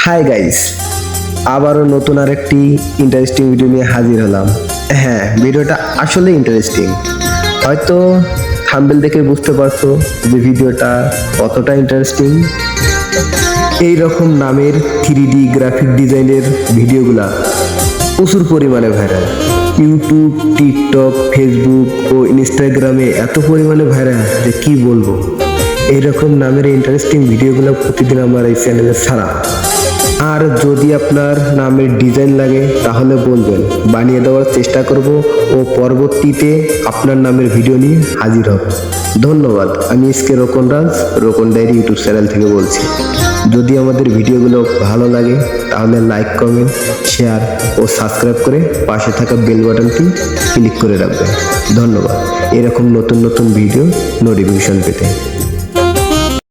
Hi guys, আবারও নতুন আরেকটি ইন্টারেস্টিং ভিডিও নিয়ে হাজির হলাম। হ্যাঁ, ভিডিওটা আসলে ইন্টারেস্টিং। হয়তো থাম্বনেল দেখে বুঝতে পারছো যে ভিডিওটা কতটা ইন্টারেস্টিং। এই রকম নামের 3D গ্রাফিক ডিজাইনের ভিডিওগুলা প্রচুর পরিমাণে ভাইরাল। ইউটিউব, টিকটক, ফেসবুক ও ইনস্টাগ্রামে এত পরিমাণে ভাইরাল যে কি বলবো। এইরকম নামের ইন্টারেস্টিং ভিডিওগুলো প্রতিদিন আমার এই চ্যানেলে ছাড়া। আর যদি আপনার নামের ডিজাইন লাগে তাহলে বলবেন, বানিয়ে দেওয়ার চেষ্টা করব ও পরবর্তীতে আপনার নামের ভিডিও নিয়ে হাজির হব। ধন্যবাদ। আমি এসকে রোকন রাজ, রোকন ডায়েরি ইউটিউব চ্যানেল থেকে বলছি। যদি আমাদের ভিডিওগুলো ভালো লাগে তাহলে লাইক, কমেন্ট, শেয়ার ও সাবস্ক্রাইব করে পাশে থাকা বেল বাটনটি ক্লিক করে রাখবেন। ধন্যবাদ এরকম নতুন নতুন ভিডিও নোটিফিকেশন পেতে।